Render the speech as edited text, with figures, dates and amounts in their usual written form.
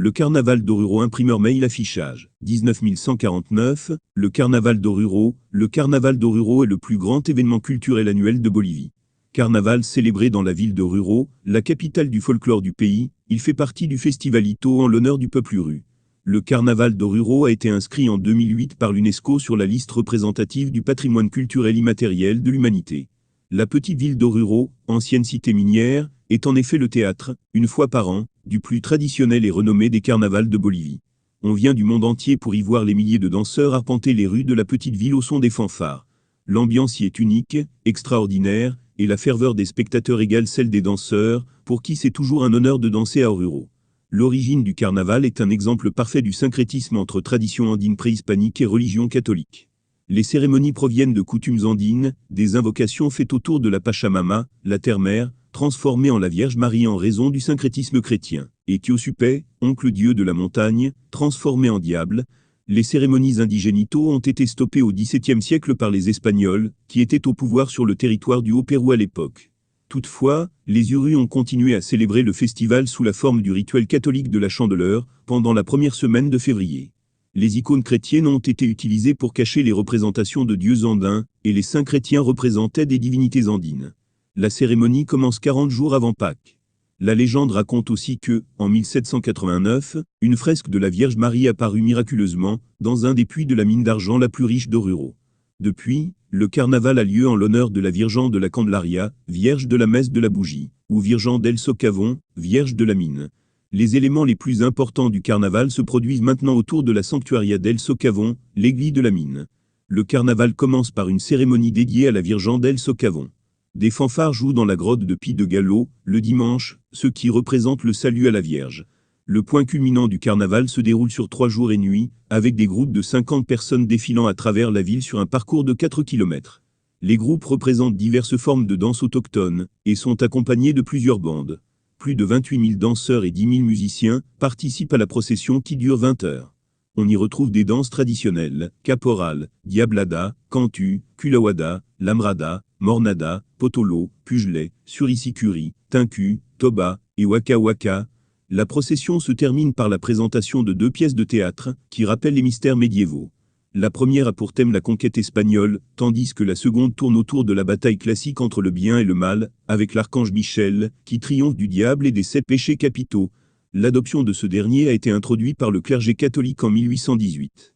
Le carnaval d'Oruro, imprimeur mail affichage. 19149, le carnaval d'Oruro. Le carnaval d'Oruro est le plus grand événement culturel annuel de Bolivie. Carnaval célébré dans la ville d'Oruro, la capitale du folklore du pays, il fait partie du Festivalito en l'honneur du peuple uru. Le carnaval d'Oruro a été inscrit en 2008 par l'UNESCO sur la liste représentative du patrimoine culturel immatériel de l'humanité. La petite ville d'Oruro, ancienne cité minière, est en effet le théâtre, une fois par an, du plus traditionnel et renommé des carnavals de Bolivie. On vient du monde entier pour y voir les milliers de danseurs arpenter les rues de la petite ville au son des fanfares. L'ambiance y est unique, extraordinaire, et la ferveur des spectateurs égale celle des danseurs, pour qui c'est toujours un honneur de danser à Oruro. L'origine du carnaval est un exemple parfait du syncrétisme entre tradition andine préhispanique et religion catholique. Les cérémonies proviennent de coutumes andines, des invocations faites autour de la Pachamama, la terre-mère, transformée en la Vierge Marie en raison du syncrétisme chrétien, et Kyosupe, oncle dieu de la montagne, transformé en diable. Les cérémonies indigénito ont été stoppées au XVIIe siècle par les Espagnols, qui étaient au pouvoir sur le territoire du Haut-Pérou à l'époque. Toutefois, les Urus ont continué à célébrer le festival sous la forme du rituel catholique de la Chandeleur, pendant la première semaine de février. Les icônes chrétiennes ont été utilisées pour cacher les représentations de dieux andins, et les saints chrétiens représentaient des divinités andines. La cérémonie commence 40 jours avant Pâques. La légende raconte aussi que, en 1789, une fresque de la Vierge Marie apparut miraculeusement, dans un des puits de la mine d'argent la plus riche d'Oruro. Depuis, le carnaval a lieu en l'honneur de la Vierge de la Candelaria, Vierge de la Messe de la Bougie, ou Vierge del Socavon, Vierge de la Mine. Les éléments les plus importants du carnaval se produisent maintenant autour de la Sanctuaria del Socavon, l'église de la mine. Le carnaval commence par une cérémonie dédiée à la Vierge del Socavon. Des fanfares jouent dans la grotte de Pi de Gallo, le dimanche, ce qui représente le salut à la Vierge. Le point culminant du carnaval se déroule sur 3 jours et nuits, avec des groupes de 50 personnes défilant à travers la ville sur un parcours de 4 km. Les groupes représentent diverses formes de danse autochtones, et sont accompagnés de plusieurs bandes. Plus de 28 000 danseurs et 10 000 musiciens participent à la procession qui dure 20 heures. On y retrouve des danses traditionnelles, caporal, diablada, cantu, culawada, lamrada, mornada, potolo, pugelet, suricicuri, tinku, toba et waka waka. La procession se termine par la présentation de 2 pièces de théâtre, qui rappellent les mystères médiévaux. La première a pour thème la conquête espagnole, tandis que la seconde tourne autour de la bataille classique entre le bien et le mal, avec l'archange Michel, qui triomphe du diable et des 7 péchés capitaux. L'adoption de ce dernier a été introduite par le clergé catholique en 1818.